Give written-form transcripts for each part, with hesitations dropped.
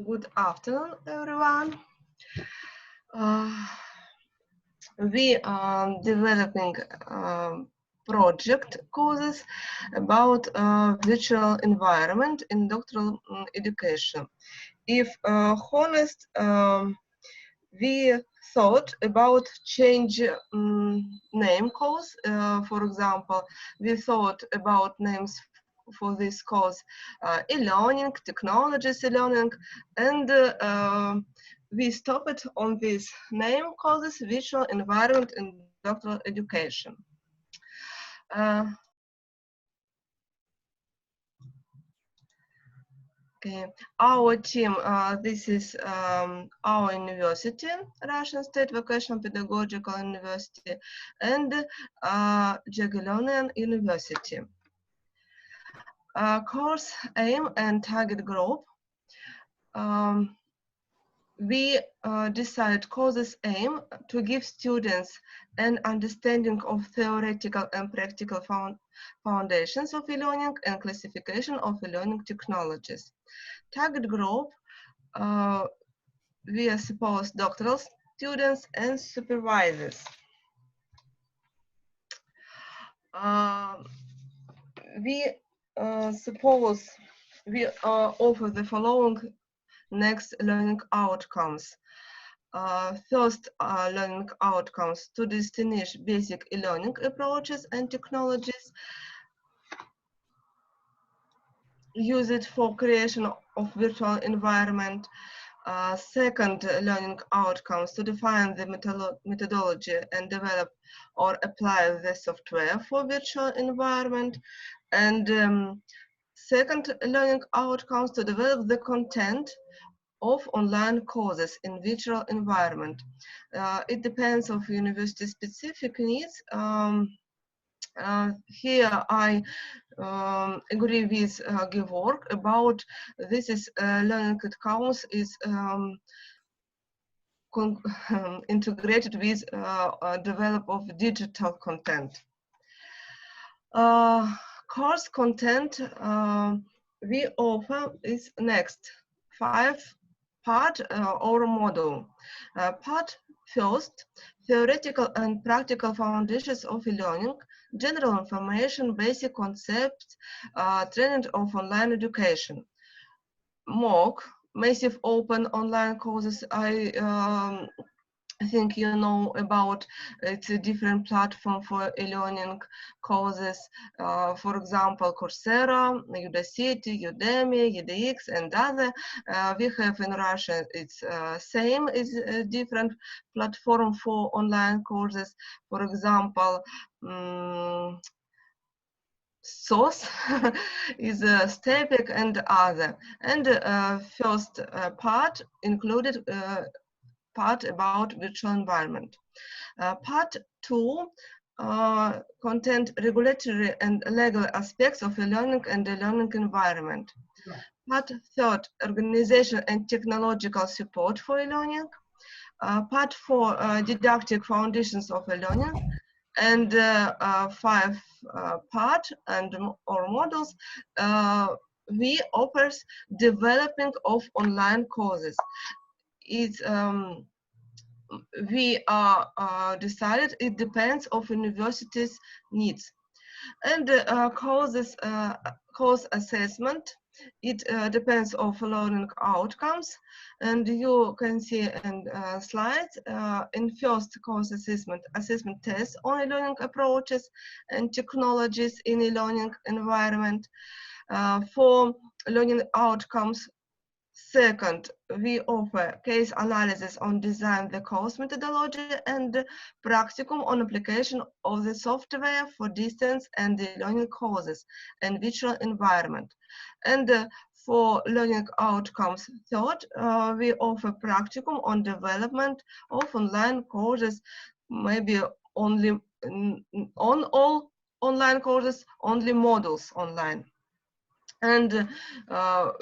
Good afternoon, everyone. We are developing project courses about virtual environment in doctoral education. If honest, we thought about change name course. For example, we thought about names for this course, e-learning, technologies e-learning, and we stopped on this name courses virtual environment in doctoral education. Uh, Okay, our team, this is our university, Russian State Vocational Pedagogical University, and Jagiellonian University. Course aim and target group. We decide courses aim to give students an understanding of theoretical and practical foundations of e-learning and classification of e-learning technologies. Target group, we are supposed doctoral students and supervisors. We suppose we offer the following next learning outcomes. First, learning outcomes to distinguish basic e-learning approaches and technologies. Use it for creation of virtual environment. Second, learning outcomes to define the methodology and develop or apply the software for virtual environment. And second, learning outcomes to develop the content of online courses in virtual environment. It depends on university specific needs. Here I agree with Georg about this is learning outcomes is integrated with develop of digital content. Course content we offer is next 5-part or model. Part first, theoretical and practical foundations of e-learning, general information, basic concepts, training of online education. MOOC, massive open online courses. I think you know about it's a different platform for e-learning courses. For example, Coursera, Udacity, Udemy, edX, and other. We have in Russia, it's same is a different platform for online courses. For example, SOS is a STEPIC and other. And first part included part about virtual environment. Part 2, content regulatory and legal aspects of e-learning and the learning environment. Part 3, organization and technological support for e-learning. Part 4, didactic foundations of e-learning. And 5 part and or models, we offers developing of online courses. It's we are decided it depends of university's needs. And courses course assessment, it depends of learning outcomes, and you can see in slides in first course assessment tests on e-learning approaches and technologies in e-learning environment. For learning outcomes, second, we offer case analysis on design the course methodology and practicum on application of the software for distance and the learning courses and virtual environment. And for learning outcomes, third, we offer practicum on development of online courses, maybe only on all online courses, only modules online. And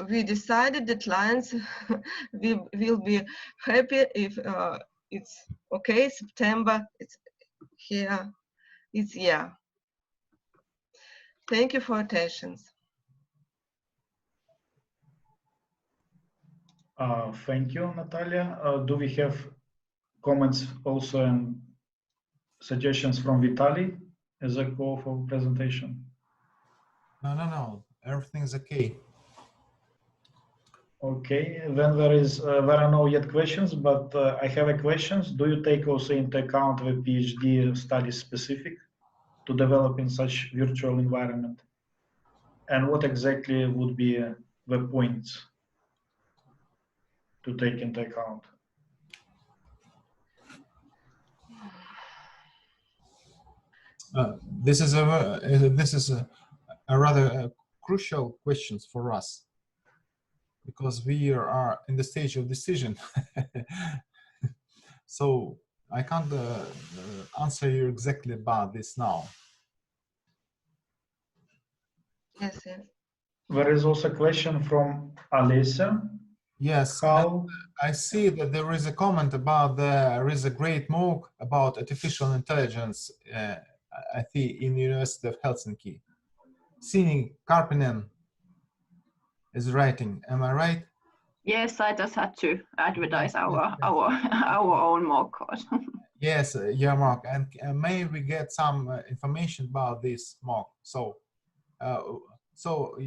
we decided that clients we will be happy if it's okay, September, it's here, it's yeah. Thank you for attention. Thank you, Natalia. Do we have comments also and suggestions from Vitaly as a call for presentation? No. Everything's okay. Okay, then there are no yet questions, but I have a questions. Do you take also into account the PhD studies specific to develop in such virtual environment? And what exactly would be the points to take into account? This is a rather crucial question for us, because we are in the stage of decision. So I can't answer you exactly about this now. Yes, yes. There is also a question from Alessia. Yes, I see that there is a comment about there is a great MOOC about artificial intelligence, I think, in the University of Helsinki. Sini Karpinen is writing, am I right? Yes, I just had to advertise our own MOOC course. Yes, yeah, Mark, and may we get some information about this MOOC? So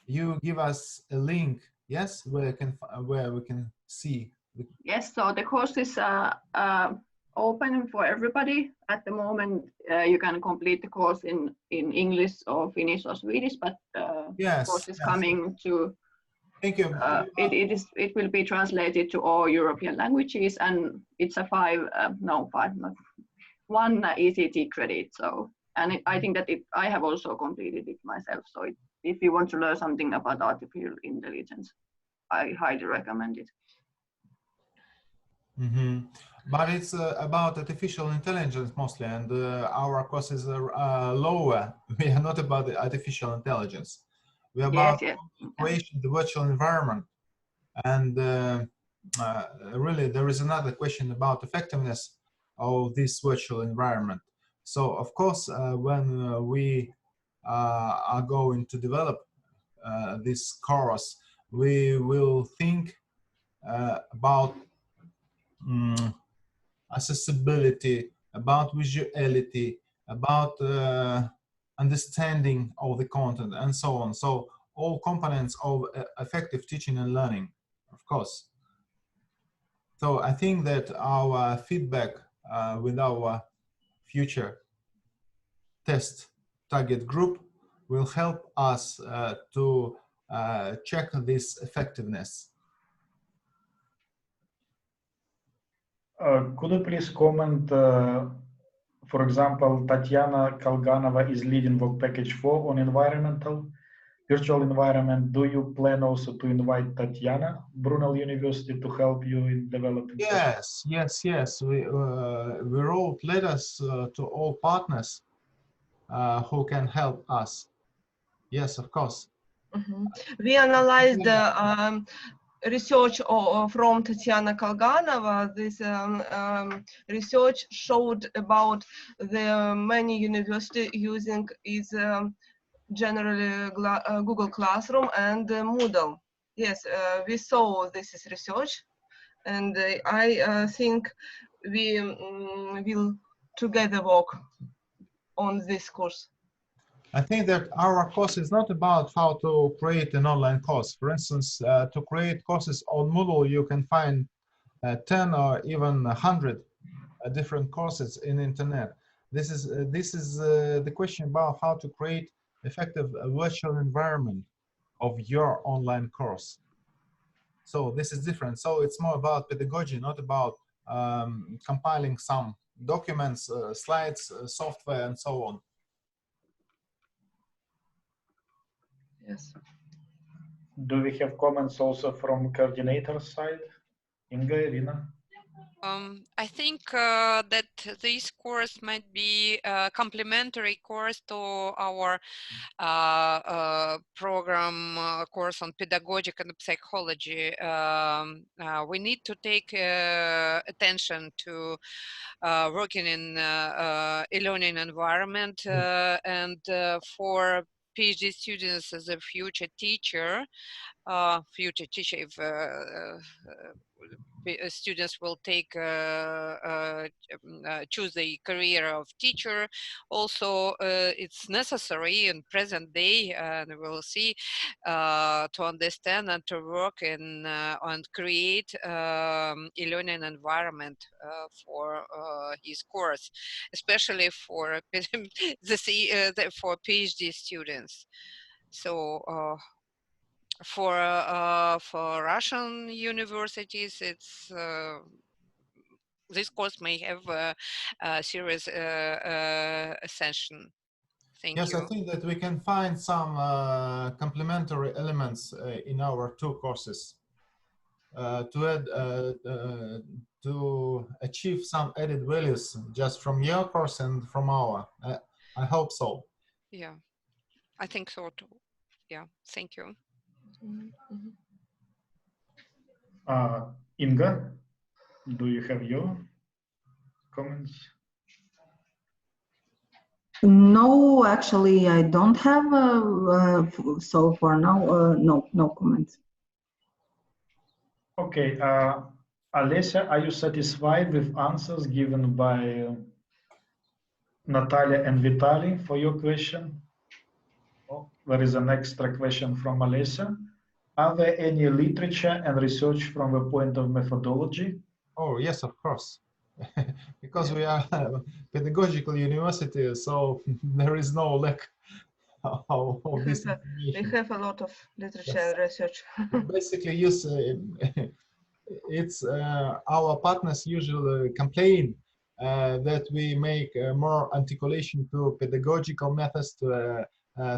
you give us a link, yes, where we can see. Yes, so the course is open for everybody at the moment. You can complete the course in English or Finnish or Swedish, but the course is coming to. Thank you. It will be translated to all European languages, and it's a one ECT credit. So, and I think that I have also completed it myself. So if you want to learn something about artificial intelligence, I highly recommend it. Mm-hmm. But it's about artificial intelligence mostly, and our courses are lower. We are not about the artificial intelligence. We are about creation, the virtual environment, and really there is another question about effectiveness of this virtual environment. So of course, when we are going to develop this course, we will think about accessibility, about visuality, about understanding of the content, and so on. So all components of effective teaching and learning, of course. So I think that our feedback with our future test target group will help us to check this effectiveness. Could you please comment, for example, Tatiana Kalganova is leading work package 4 on environmental virtual environment. Do you plan also to invite Tatiana, Brunel University, to help you in developing? Yes. We wrote letters to all partners who can help us. Yes, of course. Mm-hmm. We analyzed the research from Tatiana Kalganova. This research showed about the many universities using is generally Google Classroom and Moodle. Yes, we saw this is research, and I think we will together work on this course. I think that our course is not about how to create an online course. For instance, to create courses on Moodle, you can find 10 or even 100 different courses in the internet. This is the question about how to create effective virtual environment of your online course. So this is different. So it's more about pedagogy, not about compiling some documents, slides, software, and so on. Yes. Do we have comments also from coordinator side? Inga, Irina? I think that this course might be a complementary course to our program course on pedagogic and psychology. We need to take attention to working in e-learning environment and for PhD students as a future teacher. future teacher if students will take choose the career of teacher. Also, it's necessary in present day, and we'll see, to understand and to work in and create e-learning environment for his course, especially for for PhD students. So for Russian universities, it's this course may have a serious ascension. Thank yes, you. I think that we can find some complementary elements in our two courses to add to achieve some added values just from your course and from our. I hope so. Yeah, I think so too. Yeah, thank you. Inga, do you have your comments? No, actually, I don't have. So for now, no comments. Okay, Alessia, are you satisfied with answers given by Natalia and Vitaly for your question? Oh, there is an extra question from Alessia. Are there any literature and research from the point of methodology? Oh, yes, of course. Because we are a pedagogical university, so there is no lack of this information. We have a lot of literature Yes. and research. Basically, yes, it's our partners usually complain that we make more articulation to pedagogical methods, to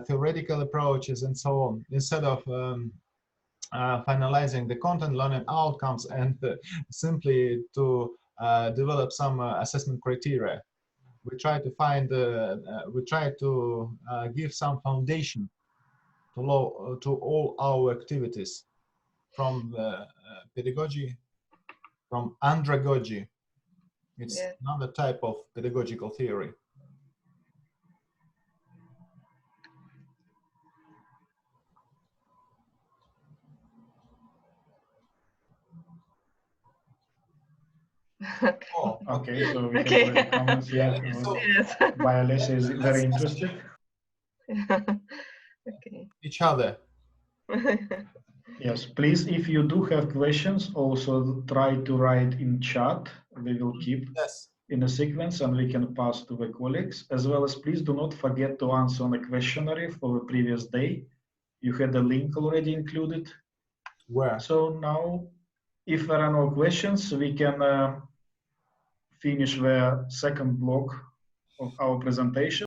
theoretical approaches, and so on, instead of finalizing the content, learning outcomes, and simply to develop some assessment criteria. We try to find, we try to give some foundation to all our activities, from pedagogy, from andragogy. It's another type of pedagogical theory. Okay. Oh, okay, so we Okay. have the comments here. Yes. By Alessia is very interested. Okay. Each other. Yes, please, if you do have questions, also try to write in chat. We will keep in a sequence and we can pass to the colleagues. As well as, please do not forget to answer on the questionnaire for the previous day. You had the link already included. Where? So now, if there are no questions, we can finish the second block of our presentation.